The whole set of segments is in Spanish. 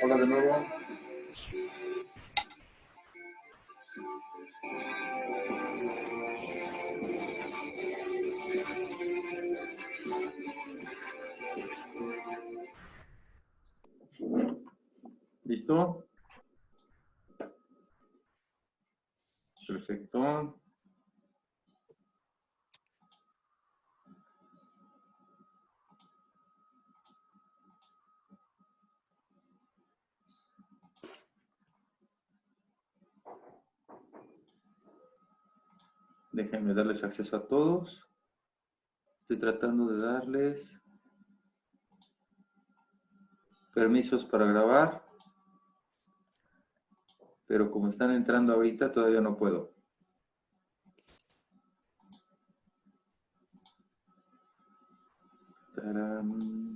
Hola de nuevo. ¿Listo? Perfecto. Déjenme darles acceso a todos. Estoy tratando de darles permisos para grabar, pero como están entrando ahorita todavía no puedo. ¡Tarán!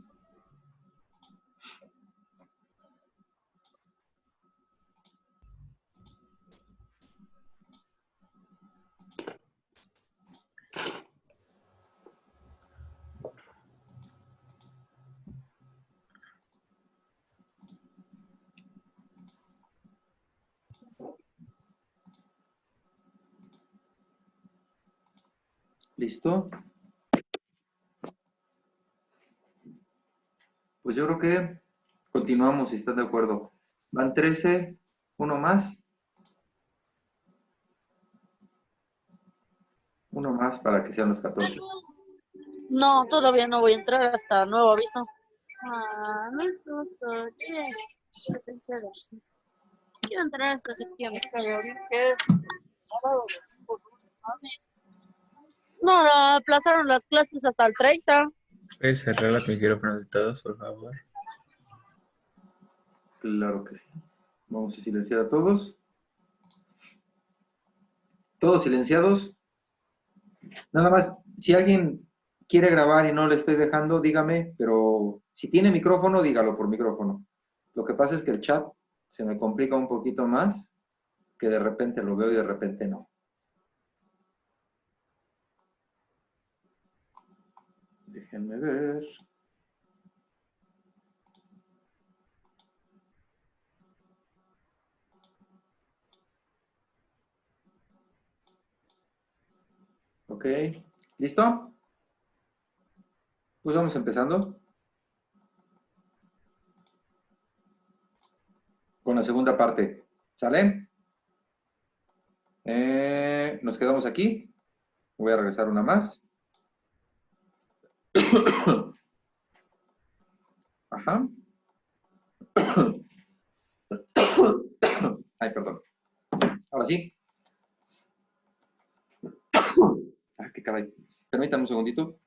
¿Listo? Pues yo creo que continuamos si están de acuerdo. Van 13, uno más. Uno más para que sean los 14. No, todavía no voy a entrar hasta nuevo aviso. Quiero entrar hasta septiembre. No, aplazaron las clases hasta el 30. ¿Puedes cerrar los micrófonos de todos, por favor? Claro que sí. Vamos a silenciar a todos. ¿Todos silenciados? Nada más, si alguien quiere grabar y no le estoy dejando, dígame, pero si tiene micrófono, dígalo por micrófono. Lo que pasa es que el chat se me complica un poquito más, que de repente lo veo y de repente no. Déjenme ver. Ok, ¿listo? Pues vamos empezando con la segunda parte. ¿Sale? Nos quedamos aquí. Voy a regresar una más. Ajá. Ay, perdón. Ahora sí. Ah, qué caray. Permítame un segundito.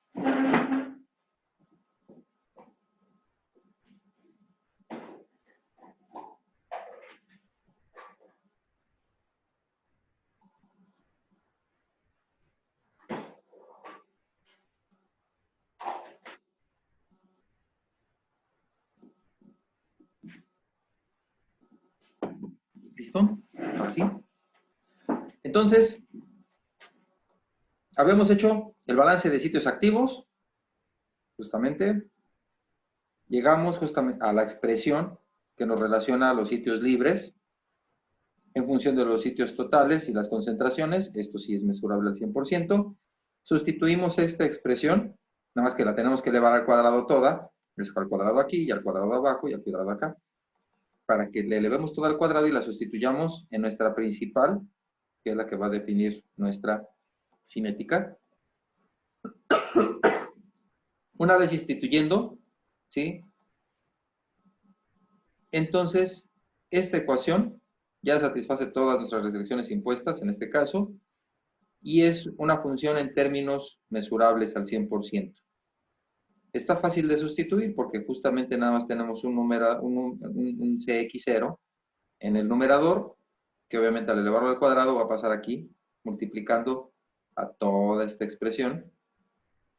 ¿Listo? Ahora sí. Entonces, habíamos hecho el balance de sitios activos, justamente. Llegamos justamente a la expresión que nos relaciona a los sitios libres en función de los sitios totales y las concentraciones. Esto sí es mesurable al 100%. Sustituimos esta expresión, nada más que la tenemos que elevar al cuadrado toda, es al cuadrado aquí y al cuadrado abajo y al cuadrado acá, para que le elevemos toda al cuadrado y la sustituyamos en nuestra principal, que es la que va a definir nuestra cinética. Una vez instituyendo, ¿sí? Entonces, esta ecuación ya satisface todas nuestras restricciones impuestas en este caso y es una función en términos mesurables al 100%. Está fácil de sustituir porque justamente nada más tenemos un CX0 en el numerador, que obviamente al elevarlo al cuadrado va a pasar aquí, multiplicando a toda esta expresión,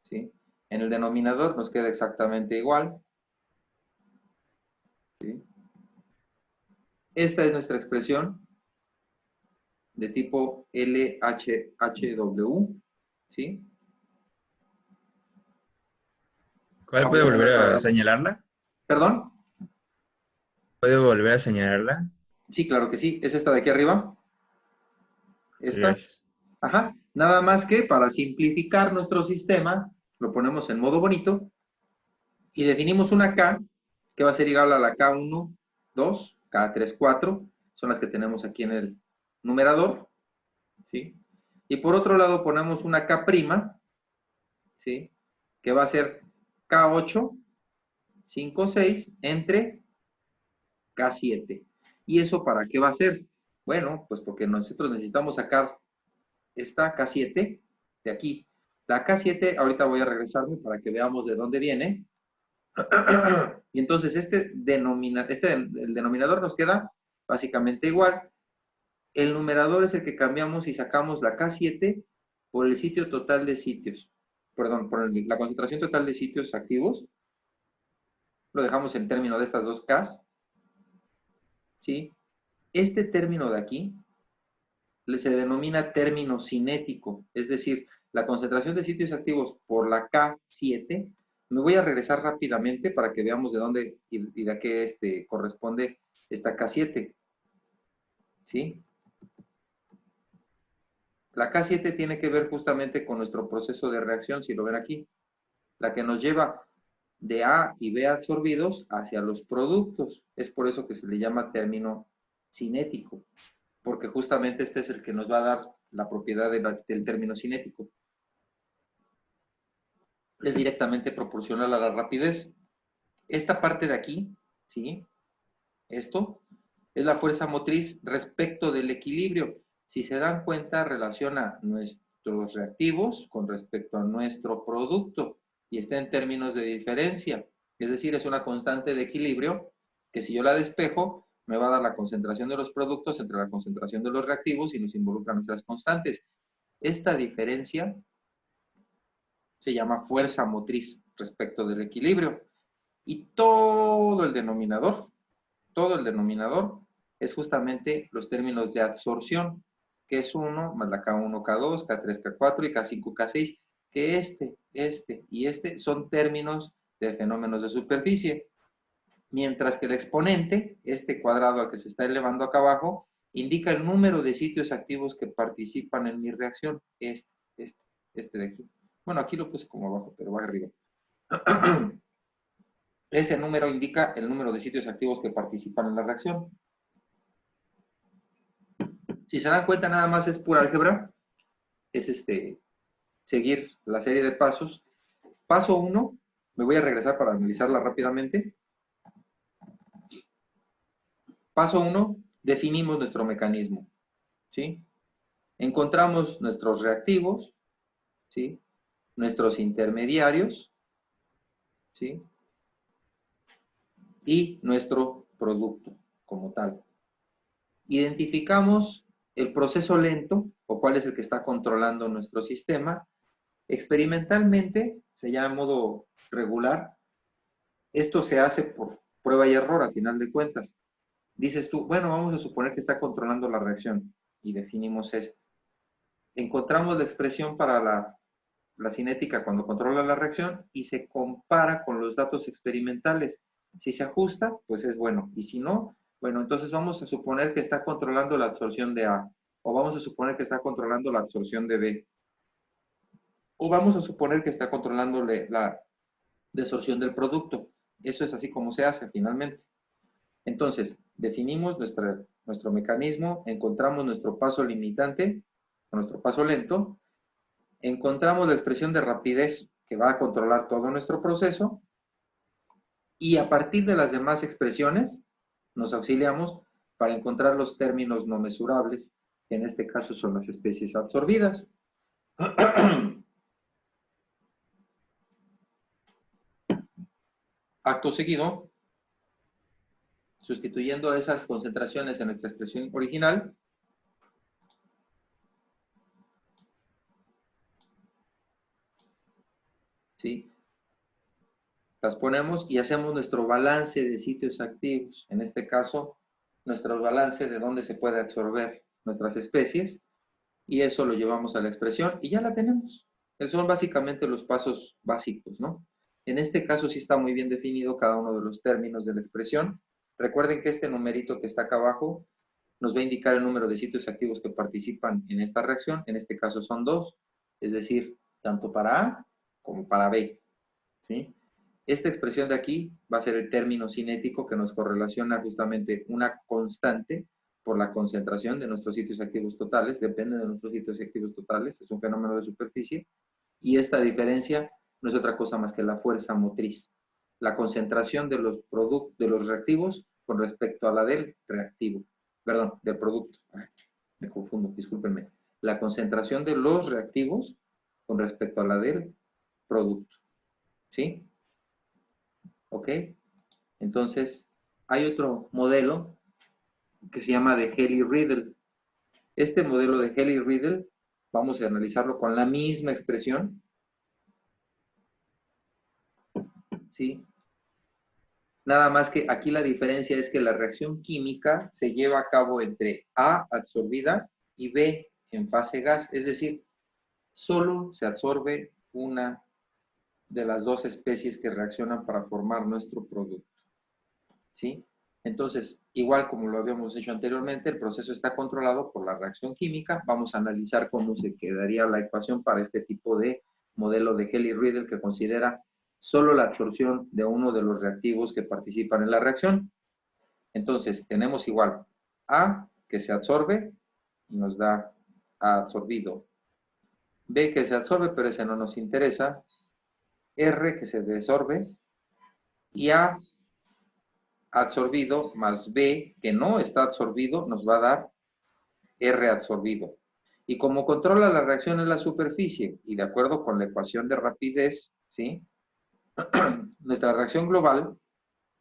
¿sí? En el denominador nos queda exactamente igual, ¿sí? Esta es nuestra expresión de tipo LHHW, ¿sí? ¿Cuál puede Ahorita volver nuestra a relación. señalarla? ¿Perdón? ¿Puede volver a señalarla? Sí, claro que sí. ¿Es esta de aquí arriba? Sí, Esta. gracias. Ajá. Nada más que para simplificar nuestro sistema, lo ponemos en modo bonito y definimos una K que va a ser igual a la K1, 2, K3, 4. Son las que tenemos aquí en el numerador. ¿Sí? Y por otro lado ponemos una K', ¿sí? Que va a ser K8, 5, 6, entre K7. ¿Y eso para qué va a ser? Bueno, pues porque nosotros necesitamos sacar esta K7 de aquí. La K7, ahorita voy a regresarme para que veamos de dónde viene. Y entonces el denominador nos queda básicamente igual. El numerador es el que cambiamos y sacamos la K7 por el sitio total de sitios. Perdón, por la concentración total de sitios activos. Lo dejamos en término de estas dos Ks. ¿Sí? Este término de aquí se denomina término cinético, es decir, la concentración de sitios activos por la K7. Me voy a regresar rápidamente para que veamos de dónde y de qué corresponde esta K7. ¿Sí? La K7 tiene que ver justamente con nuestro proceso de reacción, si lo ven aquí, la que nos lleva de A y B absorbidos hacia los productos. Es por eso que se le llama término cinético, porque justamente este es el que nos va a dar la propiedad del término cinético. Es directamente proporcional a la rapidez. Esta parte de aquí, ¿sí? Esto es la fuerza motriz respecto del equilibrio. Si se dan cuenta, relaciona nuestros reactivos con respecto a nuestro producto y está en términos de diferencia. Es decir, es una constante de equilibrio que si yo la despejo, me va a dar la concentración de los productos entre la concentración de los reactivos y nos involucra nuestras constantes. Esta diferencia se llama fuerza motriz respecto del equilibrio. Y todo el denominador es justamente los términos de absorción, que es 1 más la K1, K2, K3, K4 y K5, K6, que este y este son términos de fenómenos de superficie, mientras que el exponente, este cuadrado al que se está elevando acá abajo, indica el número de sitios activos que participan en mi reacción, este de aquí. Bueno, aquí lo puse como abajo, pero va arriba. Ese número indica el número de sitios activos que participan en la reacción. Si se dan cuenta, nada más es pura álgebra. Es seguir la serie de pasos. Paso 1, me voy a regresar para analizarla rápidamente. Paso 1, definimos nuestro mecanismo. ¿Sí? Encontramos nuestros reactivos, ¿sí? Nuestros intermediarios, ¿sí? Y nuestro producto como tal. Identificamos el proceso lento, o cuál es el que está controlando nuestro sistema. Experimentalmente, se llama modo regular. Esto se hace por prueba y error, a final de cuentas. Dices tú, bueno, vamos a suponer que está controlando la reacción, y definimos esto. Encontramos la expresión para la cinética cuando controla la reacción y se compara con los datos experimentales. Si se ajusta, pues es bueno. Y si no, bueno, entonces vamos a suponer que está controlando la absorción de A. O vamos a suponer que está controlando la absorción de B. O vamos a suponer que está controlando la desorción del producto. Eso es así como se hace finalmente. Entonces, definimos nuestro mecanismo, encontramos nuestro paso limitante, nuestro paso lento, encontramos la expresión de rapidez que va a controlar todo nuestro proceso y a partir de las demás expresiones nos auxiliamos para encontrar los términos no mesurables, que en este caso son las especies absorbidas. Acto seguido, sustituyendo esas concentraciones en nuestra expresión original, ¿sí? Las ponemos y hacemos nuestro balance de sitios activos. En este caso, nuestro balance de dónde se puede absorber nuestras especies. Y eso lo llevamos a la expresión y ya la tenemos. Esos son básicamente los pasos básicos, ¿no? En este caso sí está muy bien definido cada uno de los términos de la expresión. Recuerden que este numerito que está acá abajo nos va a indicar el número de sitios activos que participan en esta reacción. En este caso son 2, es decir, tanto para A como para B. ¿Sí? Esta expresión de aquí va a ser el término cinético que nos correlaciona justamente una constante por la concentración de nuestros sitios activos totales, depende de nuestros sitios activos totales, es un fenómeno de superficie, y esta diferencia no es otra cosa más que la fuerza motriz, la concentración de los reactivos con respecto a la del reactivo, perdón, del producto. Me confundo, discúlpenme. La concentración de los reactivos con respecto a la del producto. ¿Sí? ¿Ok? Entonces, hay otro modelo que se llama de Helly-Riddle. Este modelo de Helly-Riddle, vamos a analizarlo con la misma expresión. ¿Sí? Nada más que aquí la diferencia es que la reacción química se lleva a cabo entre A absorbida y B en fase gas. Es decir, solo se absorbe una de las dos especies que reaccionan para formar nuestro producto. ¿Sí? Entonces, igual como lo habíamos hecho anteriormente, el proceso está controlado por la reacción química. Vamos a analizar cómo se quedaría la ecuación para este tipo de modelo de Helly-Riddle que considera solo la absorción de uno de los reactivos que participan en la reacción. Entonces, tenemos igual A, que se absorbe, y nos da A absorbido. B, que se absorbe, pero ese no nos interesa. R, que se desorbe. Y A, absorbido, más B, que no está absorbido, nos va a dar R absorbido. Y como controla la reacción en la superficie, y de acuerdo con la ecuación de rapidez, ¿sí? Nuestra reacción global,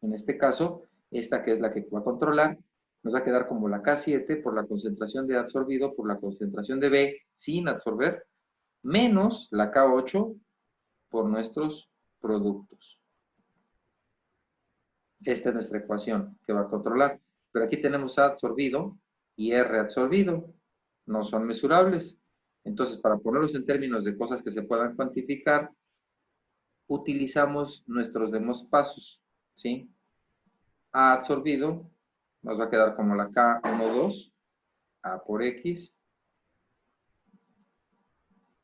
en este caso, esta que es la que va a controlar, nos va a quedar como la K7 por la concentración de absorbido, por la concentración de B sin absorber, menos la K8 por nuestros productos. Esta es nuestra ecuación que va a controlar. Pero aquí tenemos A absorbido y R absorbido. No son mesurables. Entonces, para ponerlos en términos de cosas que se puedan cuantificar, utilizamos nuestros demás pasos. ¿Sí? A absorbido nos va a quedar como la K12, A por X.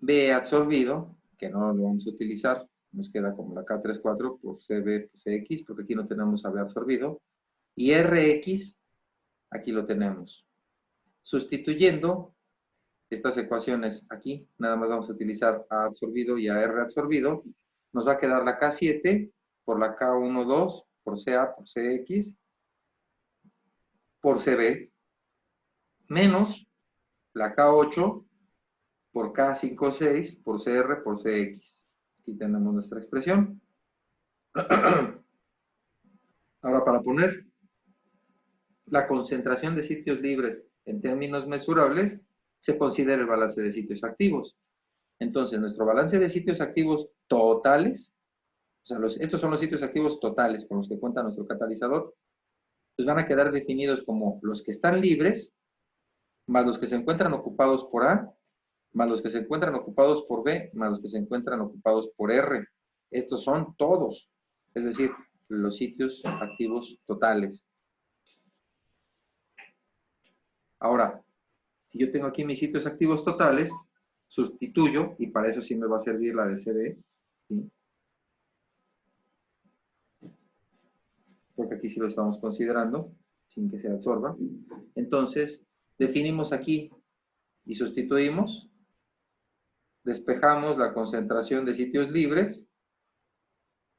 B absorbido, que no lo vamos a utilizar, nos queda como la K34 por CB por CX, porque aquí no tenemos A B absorbido. Y RX, aquí lo tenemos. Sustituyendo estas ecuaciones aquí, nada más vamos a utilizar A absorbido y a R absorbido, nos va a quedar la K7 por la K12 por CA por CX por CB, menos la K8 por K56 por CR por CX. Aquí tenemos nuestra expresión. Ahora, para poner la concentración de sitios libres en términos mesurables, se considera el balance de sitios activos. Entonces, nuestro balance de sitios activos totales, o sea, estos son los sitios activos totales con los que cuenta nuestro catalizador, pues van a quedar definidos como los que están libres, más los que se encuentran ocupados por A, más los que se encuentran ocupados por B, más los que se encuentran ocupados por R. Estos son todos, es decir, los sitios activos totales. Ahora, si yo tengo aquí mis sitios activos totales, sustituyo, y para eso sí me va a servir la de CD, ¿sí? Porque aquí sí lo estamos considerando, sin que se absorba. Entonces, definimos aquí y sustituimos, despejamos la concentración de sitios libres,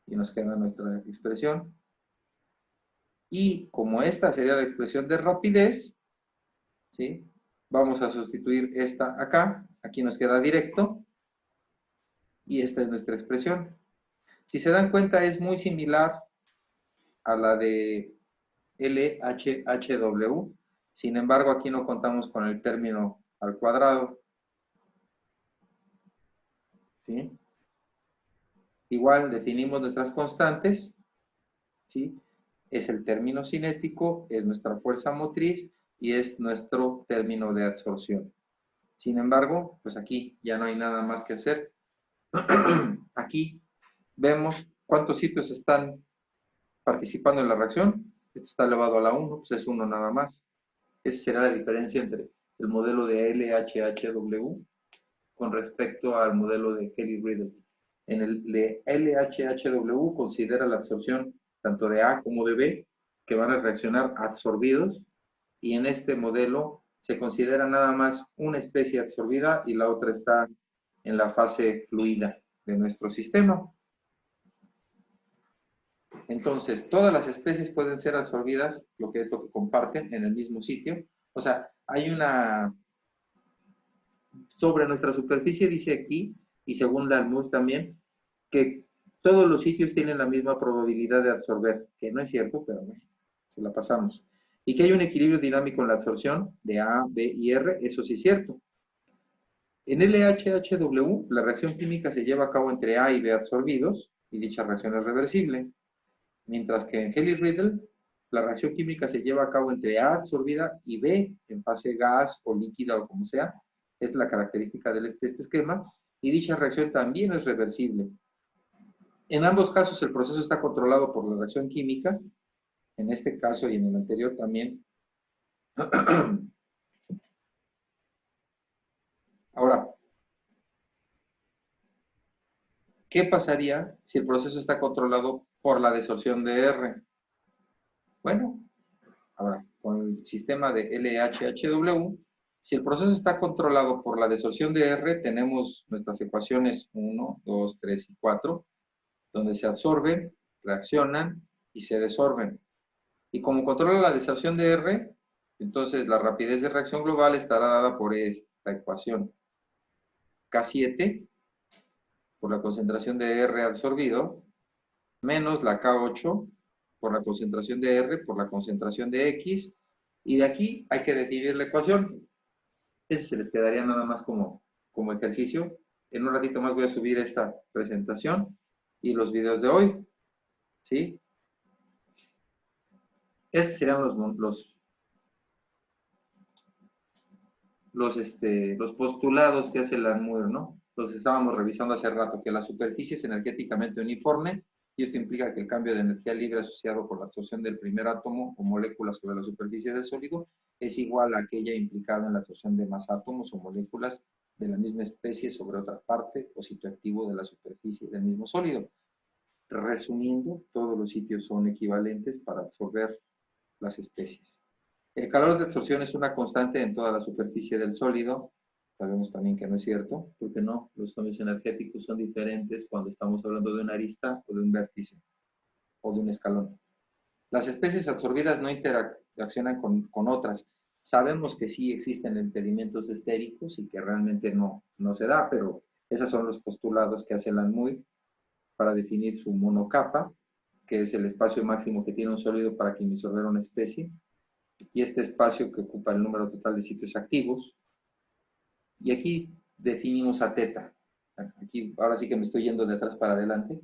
y nos queda nuestra expresión. Y como esta sería la expresión de rapidez, ¿sí? Vamos a sustituir esta acá, aquí nos queda directo, y esta es nuestra expresión. Si se dan cuenta, es muy similar a la de LHHW, sin embargo, aquí no contamos con el término al cuadrado. ¿Sí? Igual definimos nuestras constantes, ¿sí? Es el término cinético, es nuestra fuerza motriz y es nuestro término de absorción. Sin embargo, pues aquí ya no hay nada más que hacer. Aquí vemos ¿Cuántos sitios están participando en la reacción? Esto está elevado a la 1, pues es 1 nada más. Esa será la diferencia entre el modelo de LHHW con respecto al modelo de Kelly-Riddle. En el de LHHW considera la absorción tanto de A como de B, que van a reaccionar absorbidos, y en este modelo se considera nada más una especie absorbida y la otra está en la fase fluida de nuestro sistema. Entonces, todas las especies pueden ser absorbidas, lo que es lo que comparten en el mismo sitio. O sea, hay una... Sobre nuestra superficie dice aquí, y según Dalmus también, que todos los sitios tienen la misma probabilidad de absorber, que no es cierto, pero bueno, se la pasamos. Y que hay un equilibrio dinámico en la absorción de A, B y R, eso sí es cierto. En LHHW, la reacción química se lleva a cabo entre A y B absorbidos, y dicha reacción es reversible. Mientras que en Kelly-Riddle, la reacción química se lleva a cabo entre A absorbida y B en fase gas o líquida o como sea. Es la característica de este esquema, y dicha reacción también es reversible. En ambos casos el proceso está controlado por la reacción química, en este caso y en el anterior también. Ahora, ¿qué pasaría si el proceso está controlado por la desorción de R? Bueno, ahora, con el sistema de LHHW, si el proceso está controlado por la desorción de R, tenemos nuestras ecuaciones 1, 2, 3 y 4, donde se absorben, reaccionan y se desorben. Y como controla la desorción de R, entonces la rapidez de reacción global estará dada por esta ecuación. K7 por la concentración de R absorbido, menos la K8 por la concentración de R por la concentración de X, y de aquí hay que definir la ecuación. Ese se les quedaría nada más como ejercicio. En un ratito más voy a subir esta presentación y los videos de hoy, ¿sí? Estos serían los postulados que hace Landmüller, ¿no? Los estábamos revisando hace rato, que la superficie es energéticamente uniforme, y esto implica que el cambio de energía libre asociado por la absorción del primer átomo o moléculas sobre la superficie del sólido es igual a aquella implicada en la absorción de más átomos o moléculas de la misma especie sobre otra parte o sitio activo de la superficie del mismo sólido. Resumiendo, todos los sitios son equivalentes para absorber las especies. El calor de absorción es una constante en toda la superficie del sólido. Sabemos también que no es cierto, porque no, los cambios energéticos son diferentes cuando estamos hablando de una arista o de un vértice o de un escalón. Las especies absorbidas no interaccionan con otras. Sabemos que sí existen impedimentos estéricos y que realmente no se da, pero esos son los postulados que hace Landmüller para definir su monocapa, que es el espacio máximo que tiene un sólido para quimisorber una especie, y este espacio que ocupa el número total de sitios activos. Y aquí definimos a teta. Aquí, ahora sí que me estoy yendo de atrás para adelante.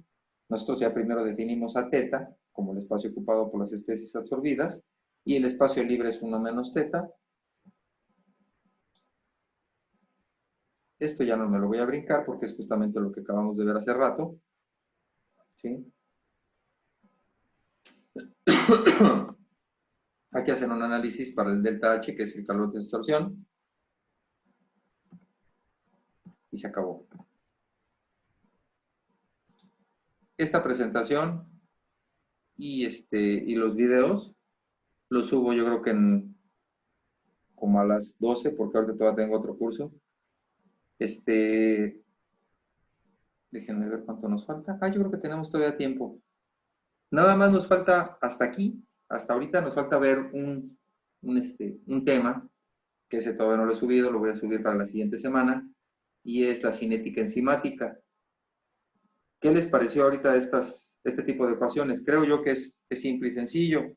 Nosotros ya primero definimos a teta como el espacio ocupado por las especies absorbidas, y el espacio libre es 1 menos teta. Esto ya no me lo voy a brincar porque es justamente lo que acabamos de ver hace rato, ¿sí? Aquí hacen un análisis para el delta H, que es el calor de absorción, y se acabó. Esta presentación y los videos los subo yo creo que como a las 12, porque ahorita todavía tengo otro curso. Déjenme ver cuánto nos falta. Yo creo que tenemos todavía tiempo. Nada más nos falta hasta aquí, hasta ahorita nos falta ver un tema, que ese todavía no lo he subido, lo voy a subir para la siguiente semana, y es la cinética enzimática. ¿Qué les pareció ahorita este tipo de ecuaciones? Creo yo que es simple y sencillo.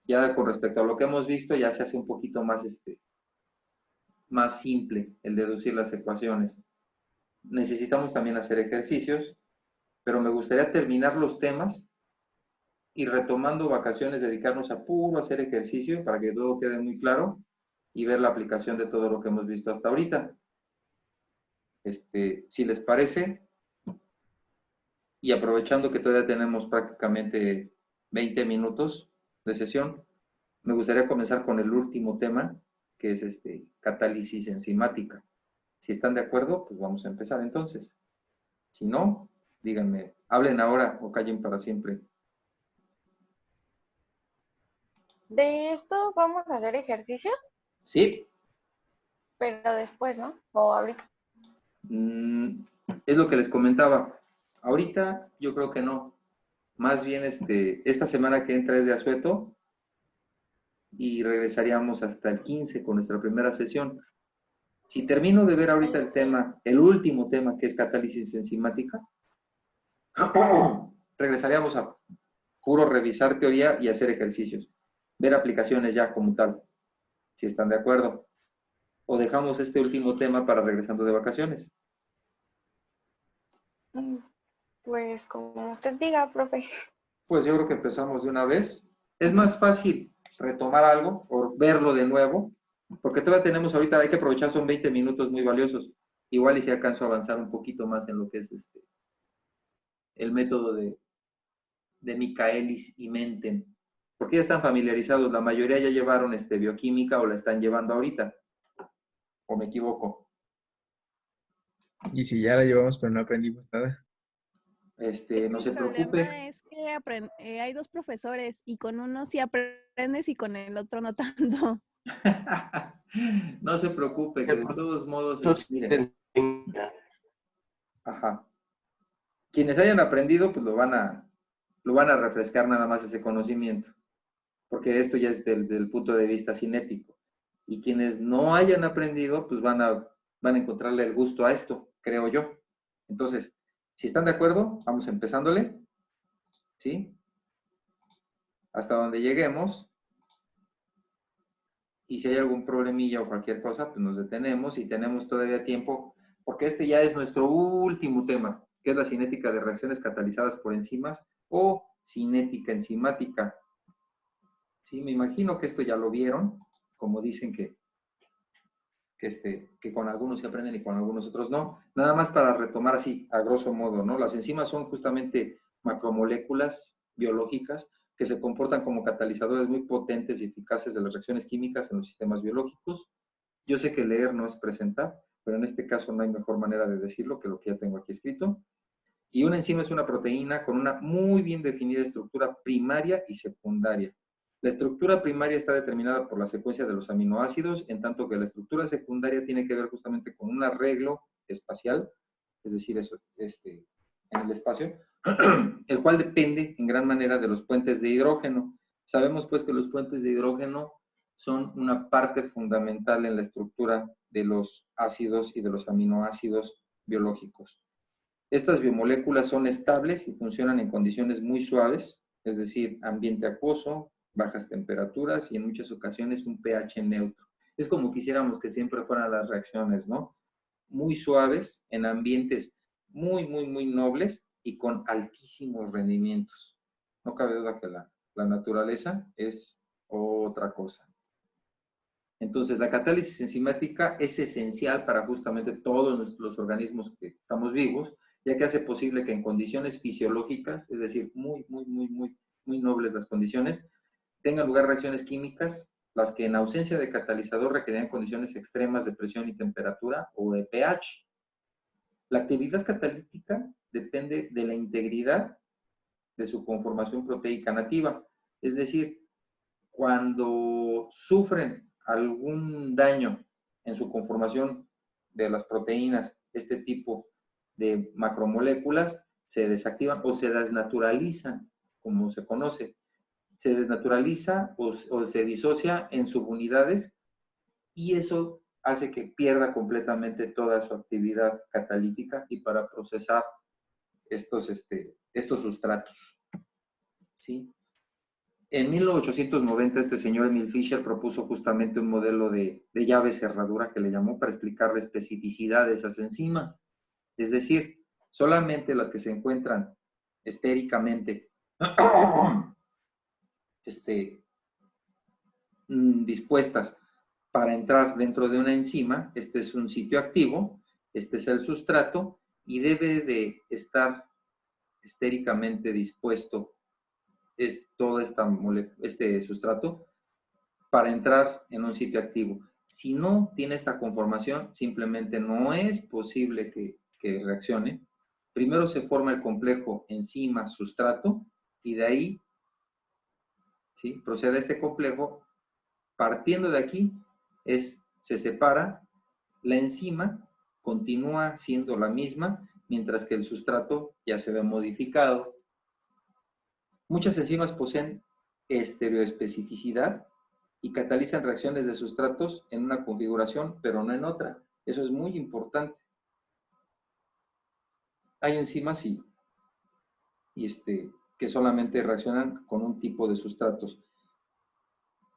Ya con respecto a lo que hemos visto, ya se hace un poquito más simple el deducir las ecuaciones. Necesitamos también hacer ejercicios, pero me gustaría terminar los temas y, retomando vacaciones, dedicarnos a puro hacer ejercicio para que todo quede muy claro y ver la aplicación de todo lo que hemos visto hasta ahorita. Si les parece, Y aprovechando que todavía tenemos prácticamente 20 minutos de sesión, me gustaría comenzar con el último tema, que es catálisis enzimática. Si están de acuerdo, pues vamos a empezar entonces. Si no, díganme, hablen ahora o callen para siempre. De esto vamos a hacer ejercicios, ¿Sí? pero después, ¿no? O ahorita. Es lo que les comentaba. Ahorita yo creo que no. Más bien esta semana que entra es de asueto y regresaríamos hasta el 15 con nuestra primera sesión. Si termino de ver ahorita el tema, el último tema que es catálisis enzimática, regresaríamos a puro revisar teoría y hacer ejercicios. Ver aplicaciones ya como tal, si están de acuerdo. O dejamos este último tema para regresando de vacaciones. Pues como usted diga, profe. Pues yo creo que empezamos de una vez. Es más fácil retomar algo o verlo de nuevo, porque todavía tenemos ahorita, hay que aprovechar, son 20 minutos muy valiosos. Igual y si alcanzo a avanzar un poquito más en lo que es el método de Michaelis y Menten. Porque ya están familiarizados, la mayoría ya llevaron bioquímica o la están llevando ahorita. ¿O me equivoco? Y si ya la llevamos pero no aprendimos nada. No se El preocupe. problema es que hay dos profesores y con uno sí aprendes y con el otro no tanto. No se preocupe, que de todos modos, miren. Ajá. Quienes hayan aprendido, pues lo van a refrescar nada más ese conocimiento, porque esto ya es del punto de vista cinético. Y quienes no hayan aprendido, pues van a encontrarle el gusto a esto, creo yo. Entonces, si están de acuerdo, vamos empezándole, ¿sí? Hasta donde lleguemos. Y si hay algún problemilla o cualquier cosa, pues nos detenemos y tenemos todavía tiempo, porque este ya es nuestro último tema, que es la cinética de reacciones catalizadas por enzimas o cinética enzimática. Sí, me imagino que esto ya lo vieron, como dicen que con algunos se aprenden y con algunos otros no. Nada más para retomar así, a grosso modo, ¿no? Las enzimas son justamente macromoléculas biológicas que se comportan como catalizadores muy potentes y eficaces de las reacciones químicas en los sistemas biológicos. Yo sé que leer no es presentar, pero en este caso no hay mejor manera de decirlo que lo que ya tengo aquí escrito. Y una enzima es una proteína con una muy bien definida estructura primaria y secundaria. La estructura primaria está determinada por la secuencia de los aminoácidos, en tanto que la estructura secundaria tiene que ver justamente con un arreglo espacial, es decir, eso, en el espacio, el cual depende en gran manera de los puentes de hidrógeno. Sabemos pues que los puentes de hidrógeno son una parte fundamental en la estructura de los ácidos y de los aminoácidos biológicos. Estas biomoléculas son estables y funcionan en condiciones muy suaves, es decir, ambiente acuoso, bajas temperaturas y en muchas ocasiones un pH neutro. Es como quisiéramos que siempre fueran las reacciones, ¿no? Muy suaves, en ambientes muy, muy, muy nobles y con altísimos rendimientos. No cabe duda que la naturaleza es otra cosa. Entonces, la catálisis enzimática es esencial para justamente todos los organismos que estamos vivos, ya que hace posible que en condiciones fisiológicas, es decir, muy, muy, muy, muy, muy nobles las condiciones, tengan lugar reacciones químicas, las que en ausencia de catalizador requerían condiciones extremas de presión y temperatura o de pH. La actividad catalítica depende de la integridad de su conformación proteica nativa, es decir, cuando sufren algún daño en su conformación de las proteínas, este tipo de macromoléculas se desactivan o se desnaturalizan, como se conoce. Se desnaturaliza o se disocia en subunidades y eso hace que pierda completamente toda su actividad catalítica y para procesar estos sustratos. ¿Sí? En 1890 este señor Emil Fischer propuso justamente un modelo de llave cerradura que le llamó para explicar la especificidad de esas enzimas. Es decir, solamente las que se encuentran estéricamente dispuestas para entrar dentro de una enzima, este es un sitio activo, este es el sustrato y debe de estar estéricamente dispuesto todo este sustrato para entrar en un sitio activo. Si no tiene esta conformación, simplemente no es posible que reaccione. Primero se forma el complejo enzima-sustrato y de ahí, ¿sí?, procede este complejo. Partiendo de aquí, se separa. La enzima continúa siendo la misma, mientras que el sustrato ya se ve modificado. Muchas enzimas poseen estereoespecificidad y catalizan reacciones de sustratos en una configuración, pero no en otra. Eso es muy importante. Hay enzimas que solamente reaccionan con un tipo de sustratos.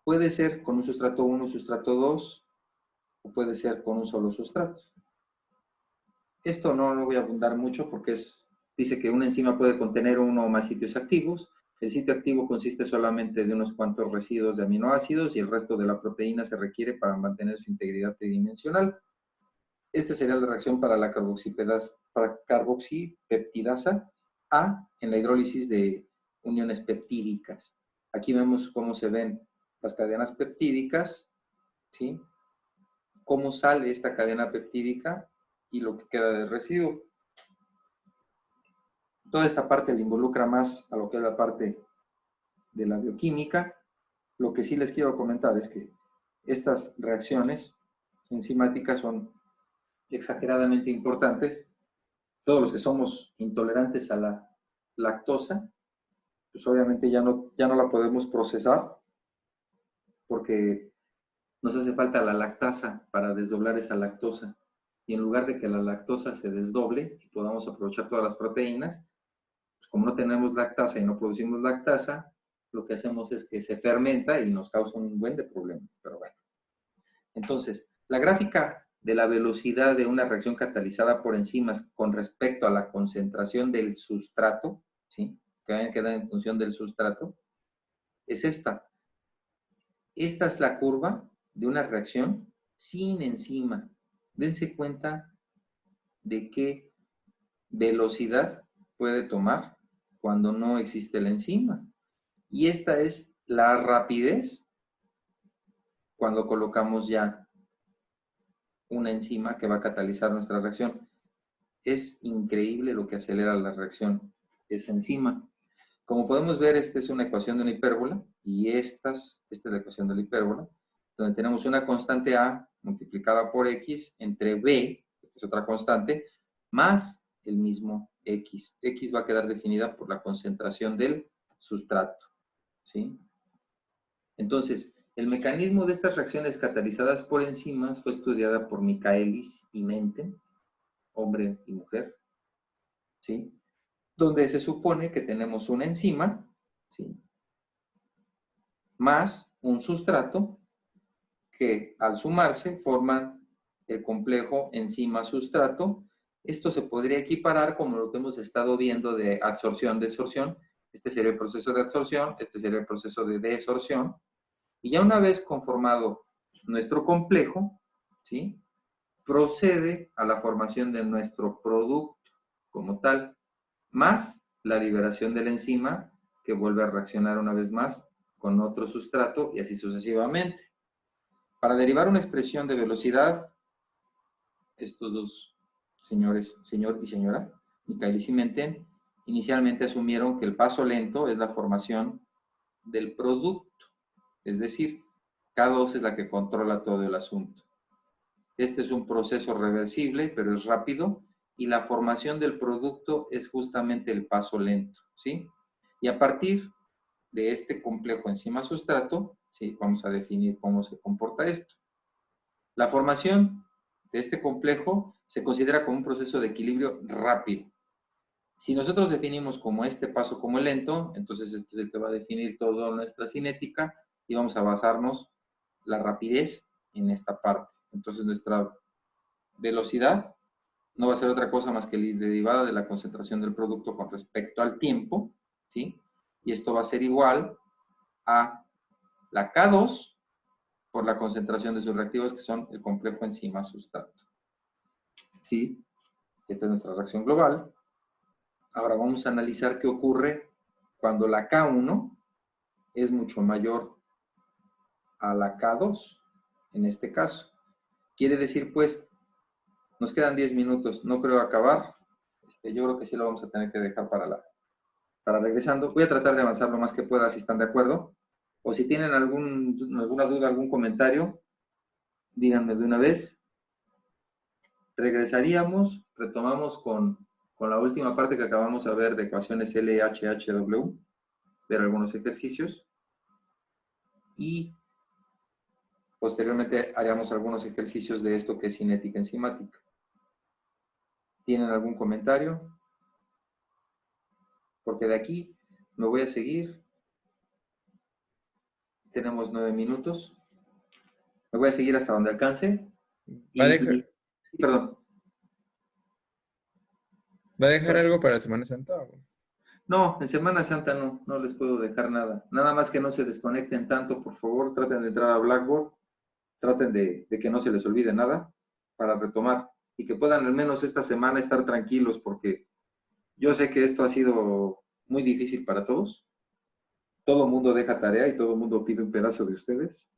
Puede ser con un sustrato 1 y sustrato 2, o puede ser con un solo sustrato. Esto no lo voy a abundar mucho porque dice que una enzima puede contener uno o más sitios activos. El sitio activo consiste solamente de unos cuantos residuos de aminoácidos y el resto de la proteína se requiere para mantener su integridad tridimensional. Esta sería la reacción para la carboxipeptidasa A en la hidrólisis de uniones peptídicas. Aquí vemos cómo se ven las cadenas peptídicas, ¿sí?, cómo sale esta cadena peptídica y lo que queda de residuo. Toda esta parte le involucra más a lo que es la parte de la bioquímica. Lo que sí les quiero comentar es que estas reacciones enzimáticas son exageradamente importantes. Todos los que somos intolerantes a la lactosa, pues obviamente ya no la podemos procesar porque nos hace falta la lactasa para desdoblar esa lactosa. Y en lugar de que la lactosa se desdoble y podamos aprovechar todas las proteínas, pues como no tenemos lactasa y no producimos lactasa, lo que hacemos es que se fermenta y nos causa un buen de problemas. Pero bueno. Entonces, la gráfica de la velocidad de una reacción catalizada por enzimas con respecto a la concentración del sustrato, ¿sí?, que vayan a quedar en función del sustrato, es esta. Esta es la curva de una reacción sin enzima. Dense cuenta de qué velocidad puede tomar cuando no existe la enzima. Y esta es la rapidez cuando colocamos ya una enzima que va a catalizar nuestra reacción. Es increíble lo que acelera la reacción esa enzima. Como podemos ver, esta es una ecuación de una hipérbola y esta es la ecuación de la hipérbola, donde tenemos una constante A multiplicada por X entre B, que es otra constante, más el mismo X. X va a quedar definida por la concentración del sustrato, ¿sí? Entonces, el mecanismo de estas reacciones catalizadas por enzimas fue estudiada por Michaelis y Menten, hombre y mujer, ¿sí?, donde se supone que tenemos una enzima, ¿sí?, más un sustrato que al sumarse forman el complejo enzima-sustrato. Esto se podría equiparar como lo que hemos estado viendo de absorción-desorción. Este sería el proceso de absorción, este sería el proceso de desorción. Y ya una vez conformado nuestro complejo, ¿sí?, procede a la formación de nuestro producto como tal, más la liberación de la enzima que vuelve a reaccionar una vez más con otro sustrato y así sucesivamente. Para derivar una expresión de velocidad, estos dos señores, señor y señora, Michaelis y Menten, inicialmente asumieron que el paso lento es la formación del producto, es decir, K2 es la que controla todo el asunto. Este es un proceso reversible, pero es rápido, y la formación del producto es justamente el paso lento, ¿sí? Y a partir de este complejo enzima-sustrato, ¿sí?, vamos a definir cómo se comporta esto. La formación de este complejo se considera como un proceso de equilibrio rápido. Si nosotros definimos como este paso como lento, entonces este es el que va a definir toda nuestra cinética y vamos a basarnos la rapidez en esta parte. Entonces nuestra velocidad no va a ser otra cosa más que la derivada de la concentración del producto con respecto al tiempo, ¿sí? Y esto va a ser igual a la K2 por la concentración de sus reactivos, que son el complejo enzima-sustrato. ¿Sí? Esta es nuestra reacción global. Ahora vamos a analizar qué ocurre cuando la K1 es mucho mayor a la K2, en este caso. Quiere decir, pues, nos quedan 10 minutos, no creo acabar. Yo creo que sí lo vamos a tener que dejar para regresando. Voy a tratar de avanzar lo más que pueda, si están de acuerdo. O si tienen alguna duda, algún comentario, díganme de una vez. Regresaríamos, retomamos con la última parte que acabamos de ver de ecuaciones LHHW, ver algunos ejercicios. Y posteriormente haríamos algunos ejercicios de esto que es cinética enzimática. ¿Tienen algún comentario? Porque de aquí me voy a seguir. Tenemos 9 minutos. Me voy a seguir hasta donde alcance. ¿Va a dejar, Perdón. ¿va a dejar algo para Semana Santa? No, en Semana Santa no les puedo dejar nada. Nada más que no se desconecten tanto, por favor. Traten de entrar a Blackboard. Traten de que no se les olvide nada para retomar. Y que puedan al menos esta semana estar tranquilos, porque yo sé que esto ha sido muy difícil para todos. Todo el mundo deja tarea y todo el mundo pide un pedazo de ustedes.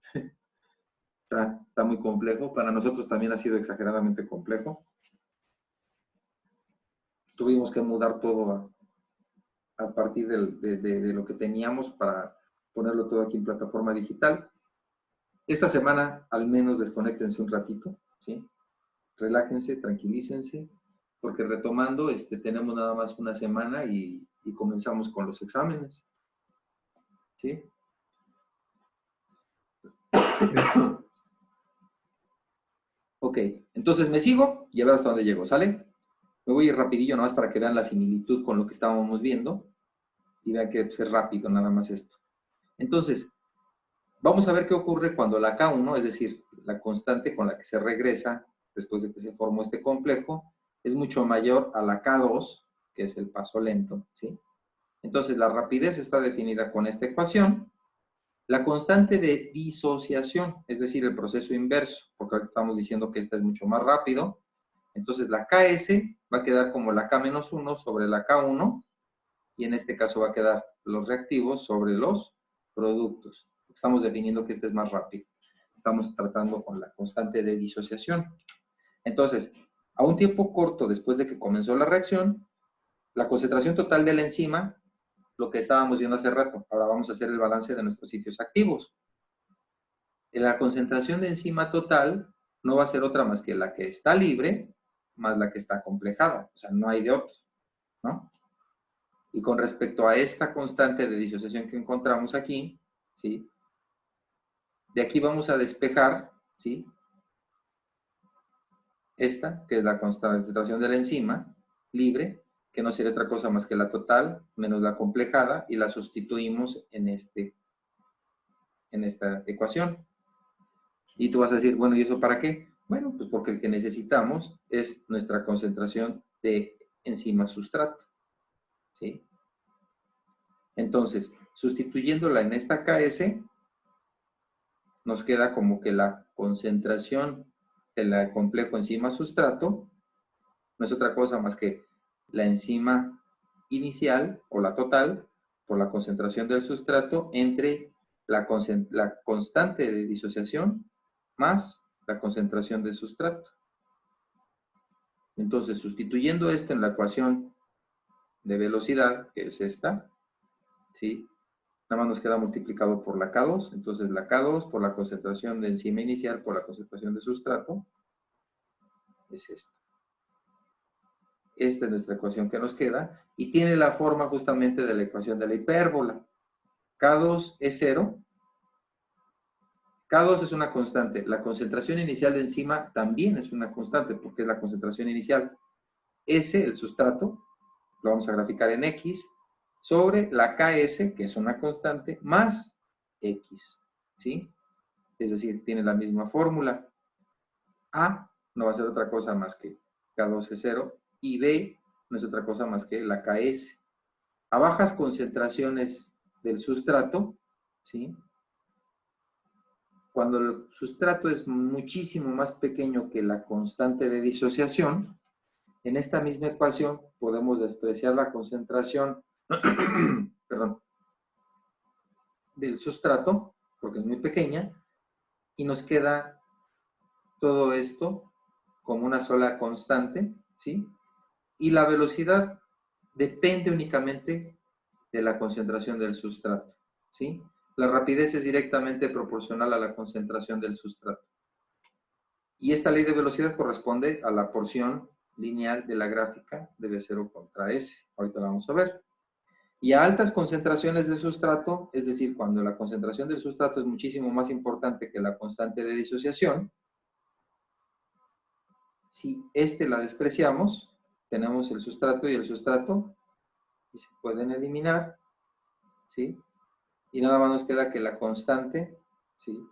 Está muy complejo. Para nosotros también ha sido exageradamente complejo. Tuvimos que mudar todo a partir de lo que teníamos para ponerlo todo aquí en plataforma digital. Esta semana al menos desconéctense un ratito, ¿sí? Relájense, tranquilícense, porque retomando, tenemos nada más una semana y comenzamos con los exámenes, ¿sí? Ok, entonces me sigo y a ver hasta dónde llego, ¿sale? Me voy a ir rapidillo nada más para que vean la similitud con lo que estábamos viendo y vean que pues, es rápido nada más esto. Entonces, vamos a ver qué ocurre cuando la K1, es decir, la constante con la que se regresa después de que se formó este complejo, es mucho mayor a la K2, que es el paso lento, ¿sí? Entonces, la rapidez está definida con esta ecuación. La constante de disociación, es decir, el proceso inverso, porque ahora estamos diciendo que esta es mucho más rápido. Entonces, la Ks va a quedar como la K-1 sobre la K1, y en este caso va a quedar los reactivos sobre los productos. Estamos definiendo que este es más rápido. Estamos tratando con la constante de disociación. Entonces, a un tiempo corto después de que comenzó la reacción, la concentración total de la enzima, lo que estábamos viendo hace rato, ahora vamos a hacer el balance de nuestros sitios activos. La concentración de enzima total no va a ser otra más que la que está libre más la que está complejada. O sea, no hay de otro, ¿no? Y con respecto a esta constante de disociación que encontramos aquí, ¿sí? De aquí vamos a despejar, ¿sí? Esta, que es la concentración de la enzima libre, que no sería otra cosa más que la total menos la complejada, y la sustituimos en esta ecuación. Y tú vas a decir, bueno, ¿y eso para qué? Bueno, pues porque el que necesitamos es nuestra concentración de enzima sustrato, ¿sí? Entonces, sustituyéndola en esta KS, nos queda como que la concentración del complejo enzima sustrato no es otra cosa más que la enzima inicial o la total por la concentración del sustrato entre la constante de disociación más la concentración del sustrato. Entonces, sustituyendo esto en la ecuación de velocidad, que es esta, ¿sí? Nada más nos queda multiplicado por la K2, entonces la K2 por la concentración de enzima inicial por la concentración de sustrato es esta. Esta es nuestra ecuación que nos queda y tiene la forma justamente de la ecuación de la hipérbola. K2 es 0. K2 es una constante. La concentración inicial de enzima también es una constante porque es la concentración inicial. S, el sustrato, lo vamos a graficar en X, sobre la KS, que es una constante, más X, ¿sí? Es decir, tiene la misma fórmula. A no va a ser otra cosa más que K2 es 0 y B no es otra cosa más que la KS. A bajas concentraciones del sustrato, ¿sí? Cuando el sustrato es muchísimo más pequeño que la constante de disociación, En esta misma ecuación podemos despreciar la concentración perdón, del sustrato, porque es muy pequeña, y nos queda todo esto como una sola constante, ¿sí? Y la velocidad depende únicamente de la concentración del sustrato, ¿sí? La rapidez es directamente proporcional a la concentración del sustrato. Y esta ley de velocidad corresponde a la porción lineal de la gráfica de B0 contra S. Ahorita la vamos a ver. Y a altas concentraciones de sustrato, es decir, cuando la concentración del sustrato es muchísimo más importante que la constante de disociación, si la despreciamos, tenemos el sustrato y se pueden eliminar, ¿sí? Y nada más nos queda que la constante, ¿sí?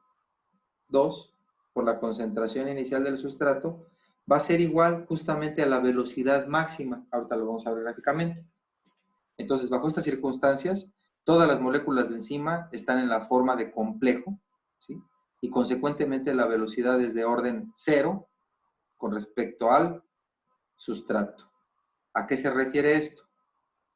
2 por la concentración inicial del sustrato va a ser igual justamente a la velocidad máxima. Ahorita lo vamos a ver gráficamente. Entonces, bajo estas circunstancias, todas las moléculas de enzima están en la forma de complejo, ¿sí? Y consecuentemente la velocidad es de orden 0 con respecto al sustrato. ¿A qué se refiere esto?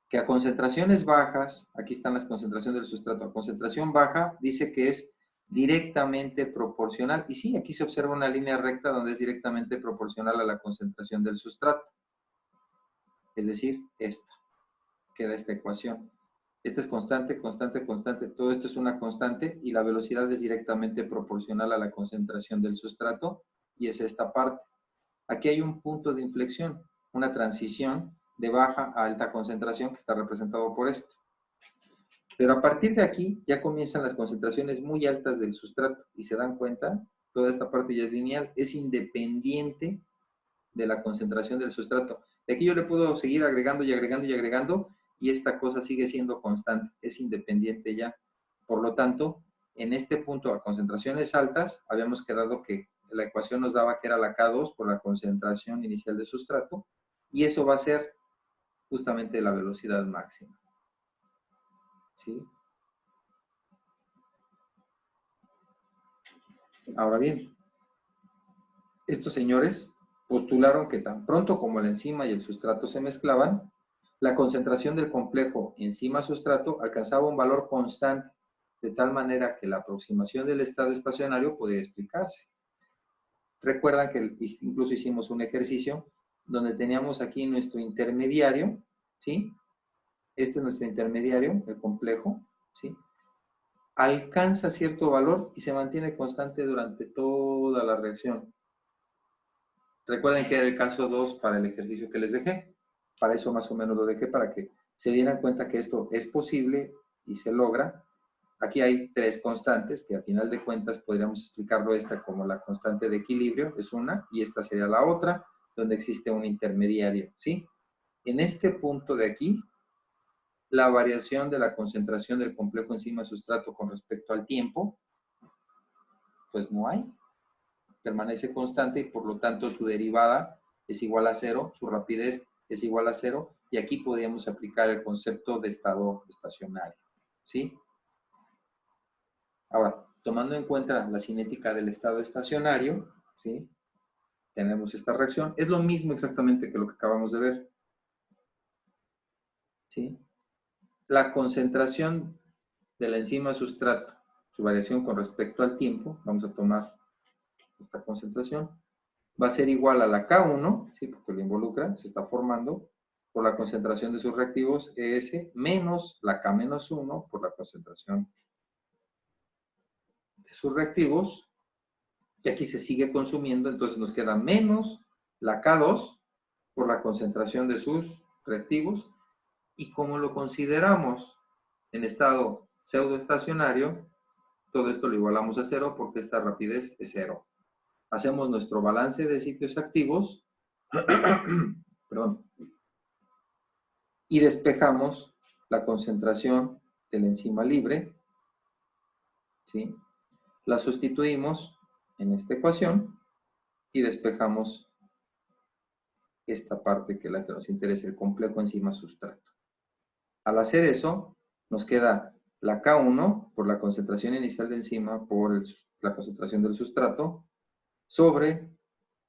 Que a concentraciones bajas, aquí están las concentraciones del sustrato, a concentración baja dice que es directamente proporcional. Y sí, aquí se observa una línea recta donde es directamente proporcional a la concentración del sustrato. Es decir, esta. Queda esta ecuación. Esta es constante, constante, constante. Todo esto es una constante y la velocidad es directamente proporcional a la concentración del sustrato y es esta parte. Aquí hay un punto de inflexión, una transición de baja a alta concentración que está representado por esto. Pero a partir de aquí ya comienzan las concentraciones muy altas del sustrato y se dan cuenta, toda esta parte ya es lineal, es independiente de la concentración del sustrato. De aquí yo le puedo seguir agregando y agregando y agregando y esta cosa sigue siendo constante, es independiente ya. Por lo tanto, en este punto a concentraciones altas, habíamos quedado que la ecuación nos daba que era la K2 por la concentración inicial de sustrato y eso va a ser justamente la velocidad máxima. ¿Sí? Ahora bien, estos señores postularon que tan pronto como la enzima y el sustrato se mezclaban, la concentración del complejo enzima-sustrato alcanzaba un valor constante, de tal manera que la aproximación del estado estacionario podía explicarse. Recuerdan que incluso hicimos un ejercicio donde teníamos aquí nuestro intermediario, ¿sí? Este es nuestro intermediario, el complejo, ¿sí? Alcanza cierto valor y se mantiene constante durante toda la reacción. Recuerden que era el caso 2 para el ejercicio que les dejé. Para eso más o menos lo dejé, para que se dieran cuenta que esto es posible y se logra. Aquí hay 3 constantes, que a final de cuentas podríamos explicarlo esta como la constante de equilibrio, es una, y esta sería la otra, donde existe un intermediario, ¿sí? En este punto de aquí, la variación de la concentración del complejo enzima-sustrato con respecto al tiempo, pues no hay. Permanece constante y por lo tanto su derivada es igual a 0, su rapidez es igual a 0, y aquí podríamos aplicar el concepto de estado estacionario, ¿sí? Ahora, tomando en cuenta la cinética del estado estacionario, ¿sí? Tenemos esta reacción. Es lo mismo exactamente que lo que acabamos de ver, ¿sí? La concentración de la enzima sustrato, su variación con respecto al tiempo, vamos a tomar esta concentración, va a ser igual a la K1, ¿sí? Porque lo involucra, se está formando, por la concentración de sus reactivos ES, menos la K-1 por la concentración de sus reactivos, y aquí se sigue consumiendo, entonces nos queda menos la K2 por la concentración de sus reactivos, y como lo consideramos en estado pseudoestacionario, todo esto lo igualamos a 0 porque esta rapidez es 0. Hacemos nuestro balance de sitios activos, perdón, y despejamos la concentración de la enzima libre, ¿sí? La sustituimos en esta ecuación y despejamos esta parte que es la que nos interesa, el complejo enzima-sustrato. Al hacer eso, nos queda la K1 por la concentración inicial de enzima por la concentración del sustrato sobre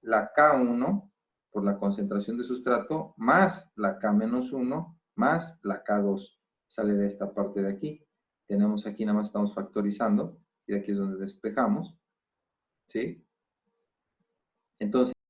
la K1 por la concentración de sustrato más la K-1 más la K2. Sale de esta parte de aquí. Tenemos aquí, nada más estamos factorizando. Y aquí es donde despejamos. ¿Sí? Entonces,